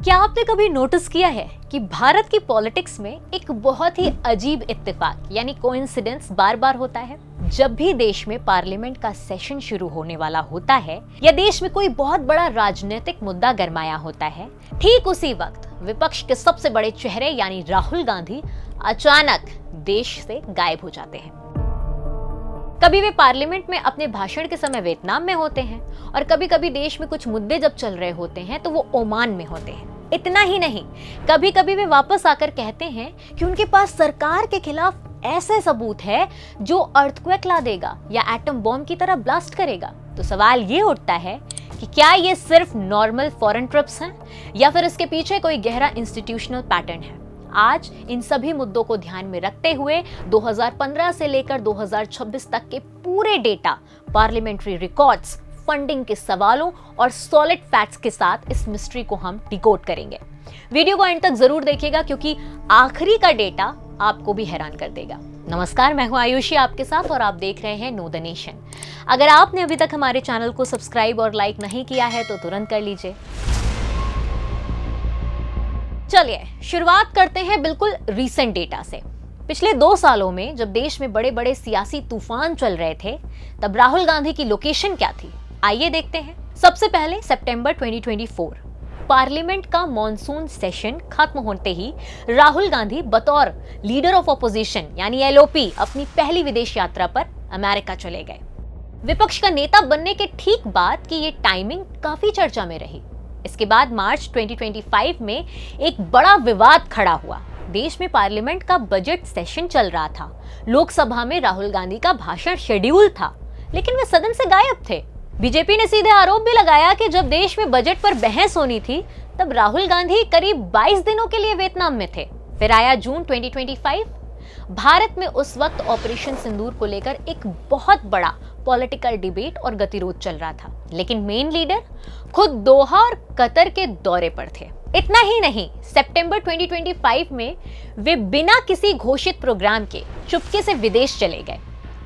क्या आपने कभी नोटिस किया है कि भारत की पॉलिटिक्स में एक बहुत ही अजीब इत्तेफाक यानी कोइंसिडेंस बार बार होता है। जब भी देश में पार्लियामेंट का सेशन शुरू होने वाला होता है या देश में कोई बहुत बड़ा राजनीतिक मुद्दा गरमाया होता है, ठीक उसी वक्त विपक्ष के सबसे बड़े चेहरे यानी राहुल गांधी अचानक देश से गायब हो जाते हैं। कभी वे पार्लियामेंट में अपने भाषण के समय वियतनाम में होते हैं और कभी कभी देश में कुछ मुद्दे जब चल रहे होते हैं तो वो ओमान में होते हैं। इतना ही नहीं, कभी कभी वे वापस आकर कहते हैं कि उनके पास सरकार के खिलाफ ऐसे सबूत है जो अर्थक्वेक ला देगा या एटम बॉम्ब की तरह ब्लास्ट करेगा। तो सवाल ये उठता है कि क्या ये सिर्फ नॉर्मल फॉरेन ट्रिप्स हैं या फिर इसके पीछे कोई गहरा इंस्टीट्यूशनल पैटर्न है। आज इन सभी मुद्दों को ध्यान में रखते हुए 2015 से लेकर 2026 तक के पूरे डेटा, पार्लियामेंट्री रिकॉर्ड्स, फंडिंग के सवालों और सॉलिड फैक्ट्स के साथ इस मिस्ट्री को हम डिकोड करेंगे। वीडियो को एंड तक जरूर देखिएगा क्योंकि आखिरी का डेटा आपको भी हैरान कर देगा। नमस्कार, मैं हूं आयुषी आपके साथ और आप देख रहे हैं नो द नेशन। अगर आपने अभी तक हमारे चैनल को सब्सक्राइब और लाइक नहीं किया है तो तुरंत कर लीजिए। चलिए शुरुआत करते हैं बिल्कुल रीसेंट डेटा से। पिछले 2 सालों में जब देश में बड़े बड़े सियासी तूफान चल रहे थे तब राहुल गांधी की लोकेशन क्या थी, आइए देखते हैं। सबसे पहले सितंबर 2024 पार्लियामेंट का मॉनसून सेशन खत्म होते ही राहुल गांधी बतौर लीडर ऑफ ऑपोजिशन यानी एलओपी अपनी पहली विदेश यात्रा पर अमेरिका चले गए। विपक्ष का नेता बनने के ठीक बाद की ये टाइमिंग काफी चर्चा में रही। इसके बाद मार्च 2025 में एक बड़ा विवाद खड़ा हुआ। देश में पार्लियामेंट का बजट सेशन चल रहा था, लोकसभा में राहुल गांधी का भाषण शेड्यूल था, लेकिन वे सदन से गायब थे। बीजेपी ने सीधे आरोप भी लगाया कि जब देश में बजट पर बहस होनी थी तब राहुल गांधी करीब 22 दिनों के लिए वियतनाम में थे। फिर आया जून 2025। भारत में उस वक्त ऑपरेशन सिंदूर को लेकर एक बहुत बड़ा पॉलिटिकल डिबेट और गतिरोध चल रहा था, लेकिन मेन लीडर खुद दोहा और कतर के दौरे पर थे। इतना ही नहीं, सितंबर 2025 में वे बिना किसी घोषित प्रोग्राम के चुपके से विदेश चले गए।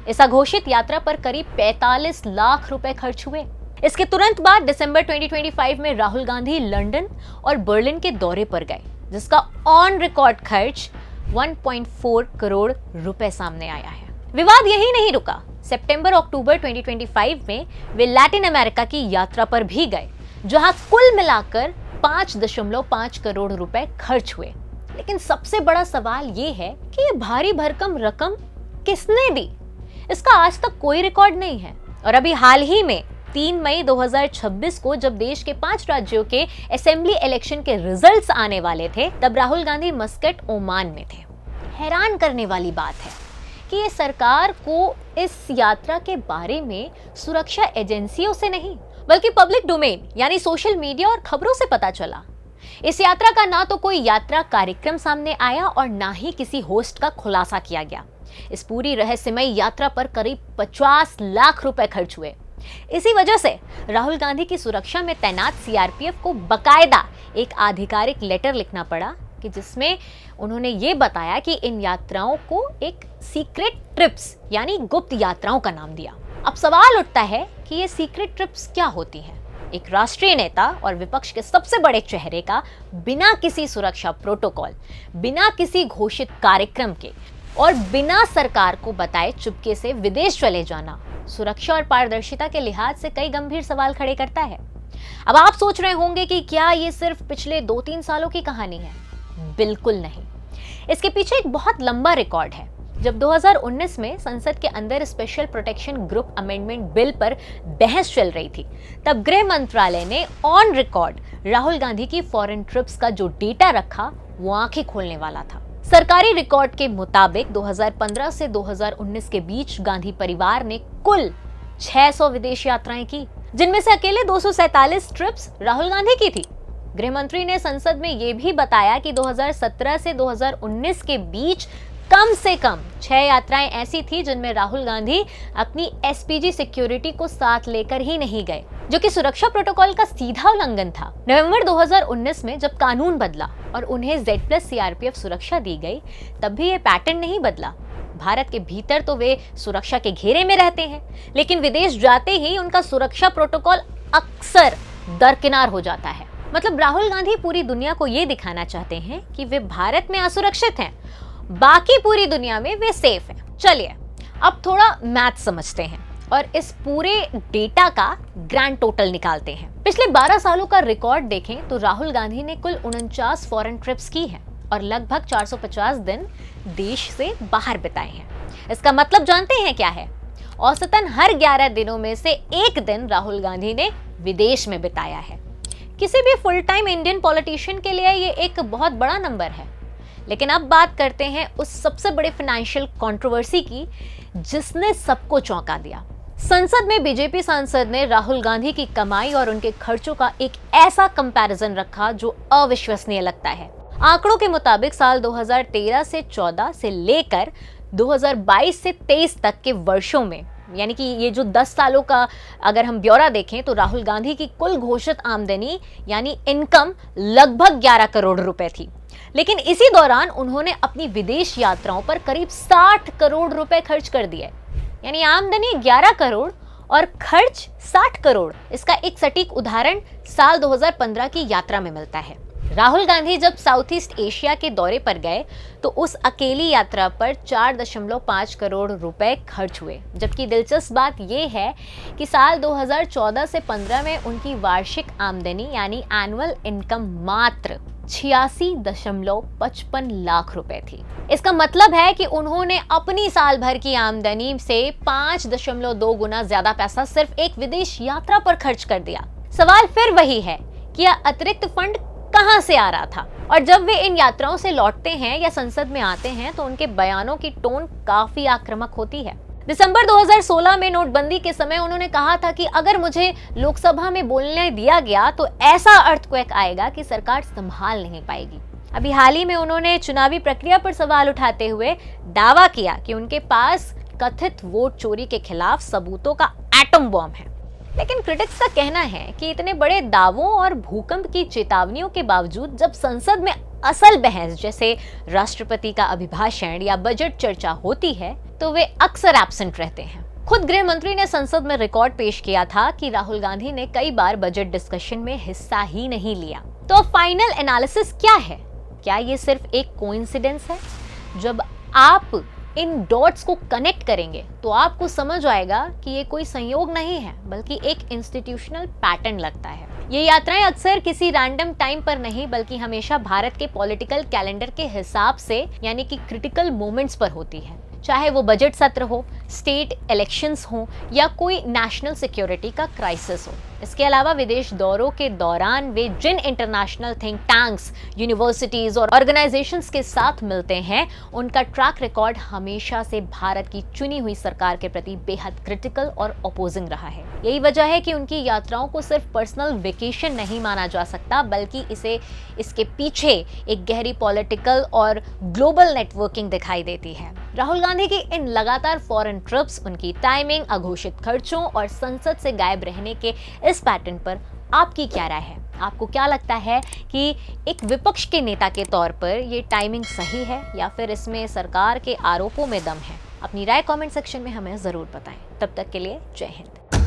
इस अघोषित यात्रा पर करीब 45 लाख रुपए खर्च हुए। इसके तुरंत बाद दिसंबर 2025 में राहुल गांधी लंदन और बर्लिन के दौरे पर गए, जिसका ऑन रिकॉर्ड खर्च 1.4 करोड़ रुपए सामने आया है। विवाद यही नहीं रुका। सितंबर-अक्टूबर 2025 में वे लैटिन अमेरिका की यात्रा पर भी गए, जहां कुल मिलाकर 5.5 करोड़ रुपए खर्च हुए। लेकिन सबसे बड़ा सवाल ये है कि ये भारी भरकम रकम किसने दी, इसका आज तक कोई रिकॉर्ड नहीं है। और अभी हाल ही में 3 मई 2026 को जब देश के 5 राज्यों के असेंबली इलेक्शन के रिजल्ट्स आने वाले थे तब राहुल गांधी मस्कट, ओमान में थे। हैरान करने वाली बात है कि ये सरकार को इस यात्रा के बारे में सुरक्षा एजेंसियों से नहीं बल्कि पब्लिक डोमेन यानी सोशल मीडिया और खबरों से पता चला। इस यात्रा का ना तो कोई यात्रा कार्यक्रम सामने आया और ना ही किसी होस्ट का खुलासा किया गया। इस पूरी रहस्यमय यात्रा पर करीब 50 लाख रुपए खर्च हुए। इसी वजह से राहुल गांधी की सुरक्षा में तैनात सीआरपीएफ को बकायदा एक आधिकारिक लेटर लिखना पड़ा कि जिसमें उन्होंने ये बताया कि इन यात्राओं को एक सीक्रेट ट्रिप्स यानी गुप्त यात्राओं का नाम दिया। अब सवाल उठता है कि ये सीक्रेट ट्रिप्स क्या होती हैं? एक राष्ट्रीय नेता और विपक्ष के सबसे बड़े चेहरे का बिना किसी सुरक्षा प्रोटोकॉल, बिना किसी घोषित कार्यक्रम के और बिना सरकार को बताए चुपके से विदेश चले जाना सुरक्षा और पारदर्शिता के लिहाज से कई गंभीर सवाल खड़े करता है। अब आप सोच रहे होंगे कि क्या ये सिर्फ पिछले 2-3 सालों की कहानी है? बिल्कुल नहीं। इसके पीछे एक बहुत लंबा रिकॉर्ड है। जब 2019 में संसद के अंदर special protection group amendment bill पर बहस चल रही थी, तब गृह मंत्रालय ने ऑन रिकॉर्ड राहुल गांधी की फॉरेन ट्रिप्स का जो डेटा रखा वो आंखें खोलने वाला था। सरकारी रिकॉर्ड के मुताबिक 2015 से 2019 के बीच गांधी परिवार ने कुल 600 विदेश यात्राएं की, जिनमें से अकेले 247 ट्रिप्स राहुल गांधी की थी। गृह मंत्री ने संसद में यह भी बताया कि 2017 से 2019 के बीच कम से कम 6 यात्राएं ऐसी थी जिनमें राहुल गांधी अपनी एसपीजी सिक्योरिटी को साथ लेकर ही नहीं गए, जो कि सुरक्षा प्रोटोकॉल का सीधा उल्लंघन था। नवंबर 2019 में जब कानून बदला और उन्हें Z+ सीआरपीएफ सुरक्षा दी गई, तब भी ये पैटर्न नहीं बदला। भारत के भीतर तो वे सुरक्षा के घेरे में रहते हैं, लेकिन विदेश जाते ही उनका सुरक्षा प्रोटोकॉल अक्सर दरकिनार हो जाता है। मतलब राहुल गांधी पूरी दुनिया को ये दिखाना चाहते हैं कि वे भारत में असुरक्षित हैं, बाकी पूरी दुनिया में वे सेफ हैं। चलिए अब थोड़ा मैथ समझते हैं और इस पूरे डेटा का ग्रैंड टोटल निकालते हैं। पिछले 12 सालों का रिकॉर्ड देखें तो राहुल गांधी ने कुल 49 फॉरेन ट्रिप्स की हैं और लगभग 450 दिन देश से बाहर बिताए हैं। इसका मतलब जानते हैं क्या है? औसतन हर 11 दिनों में से एक दिन राहुल गांधी ने विदेश में बिताया है। किसी भी फुल टाइम इंडियन पॉलिटिशियन के लिए ये एक बहुत बड़ा नंबर है। लेकिन अब बात करते हैं उस सबसे बड़े फाइनेंशियल कंट्रोवर्सी की जिसने सबको चौंका दिया। संसद में बीजेपी सांसद ने राहुल गांधी की कमाई और उनके खर्चों का एक ऐसा कंपैरिजन रखा जो अविश्वसनीय लगता है। आंकड़ों के मुताबिक साल 2013 से 14 से लेकर 2022 से 23 तक के वर्षों में, यानी कि ये जो 10 सालों का अगर हम ब्यौरा देखें तो राहुल गांधी की कुल घोषित आमदनी यानी इनकम लगभग 11 करोड़ रुपए थी। लेकिन इसी दौरान उन्होंने अपनी विदेश यात्राओं पर करीब 60 करोड़ रुपए खर्च कर दिए। यानी आमदनी 11 करोड़ और खर्च 60 करोड़। इसका एक सटीक उदाहरण साल 2015 की यात्रा में मिलता है। राहुल गांधी जब साउथ ईस्ट एशिया के दौरे पर गए तो उस अकेली यात्रा पर 4.5 करोड़ रुपए खर्च हुए। जबकि दिलचस्प बात यह है कि साल 2014 से 15 में उनकी वार्षिक आमदनी यानी एनुअल इनकम मात्र 86.55 लाख रुपए थी। इसका मतलब है कि उन्होंने अपनी साल भर की आमदनी से 5.2 गुना ज्यादा पैसा सिर्फ एक विदेश यात्रा पर खर्च कर दिया। सवाल फिर वही है कि यह अतिरिक्त फंड कहां से आ रहा था? और जब वे इन यात्राओं से लौटते हैं या संसद में आते हैं तो उनके बयानों की टोन काफी आक्रामक होती है। दिसंबर 2016 में नोटबंदी के समय उन्होंने कहा था कि अगर मुझे लोकसभा में बोलने दिया गया तो ऐसा अर्थक्वेक आएगा कि सरकार संभाल नहीं पाएगी। अभी हाल ही में उन्होंने चुनावी प्रक्रिया पर सवाल उठाते हुए दावा किया कि उनके पास कथित वोट चोरी के खिलाफ सबूतों का एटम बॉम्ब है। लेकिन क्रिटिक्स का कहना है कि इतने बड़े दावों और भूकंप की चेतावनियों के बावजूद जब संसद में असल बहस जैसे राष्ट्रपति का अभिभाषण या बजट चर्चा होती है तो वे अक्सर एब्सेंट रहते हैं। खुद गृह मंत्री ने संसद में रिकॉर्ड पेश किया था कि राहुल गांधी ने कई बार बजट डिस्कशन में हिस्सा ही नहीं लिया। तो फाइनल एनालिसिस क्या है? क्या ये सिर्फ एक कोइंसिडेंस है? जब आप इन डॉट्स को कनेक्ट करेंगे तो आपको समझ आएगा कि ये कोई संयोग नहीं है बल्कि एक इंस्टीट्यूशनल पैटर्न लगता है। ये यात्राएं अक्सर किसी रैंडम टाइम पर नहीं बल्कि हमेशा भारत के पॉलिटिकल कैलेंडर के हिसाब से यानी कि क्रिटिकल मोमेंट्स पर होती है। चाहे वो बजट सत्र हो, स्टेट इलेक्शंस हो या कोई नेशनल सिक्योरिटी का क्राइसिस हो। इसके अलावा विदेश दौरों के दौरान वे जिन इंटरनेशनल थिंक टैंक्स, यूनिवर्सिटीज और ऑर्गेनाइजेशंस के साथ मिलते हैं उनका ट्रैक रिकॉर्ड हमेशा से भारत की चुनी हुई सरकार के प्रति बेहद क्रिटिकल और अपोजिंग रहा है। यही वजह है कि उनकी यात्राओं को सिर्फ पर्सनल वेकेशन नहीं माना जा सकता बल्कि इसके पीछे एक गहरी पॉलिटिकल और ग्लोबल नेटवर्किंग दिखाई देती है। राहुल गांधी की इन लगातार फॉरेन ट्रिप्स, उनकी टाइमिंग, अघोषित खर्चों और संसद से गायब रहने के इस पैटर्न पर आपकी क्या राय है? आपको क्या लगता है कि एक विपक्ष के नेता के तौर पर ये टाइमिंग सही है या फिर इसमें सरकार के आरोपों में दम है? अपनी राय कमेंट सेक्शन में हमें जरूर बताएं। तब तक के लिए जय हिंद।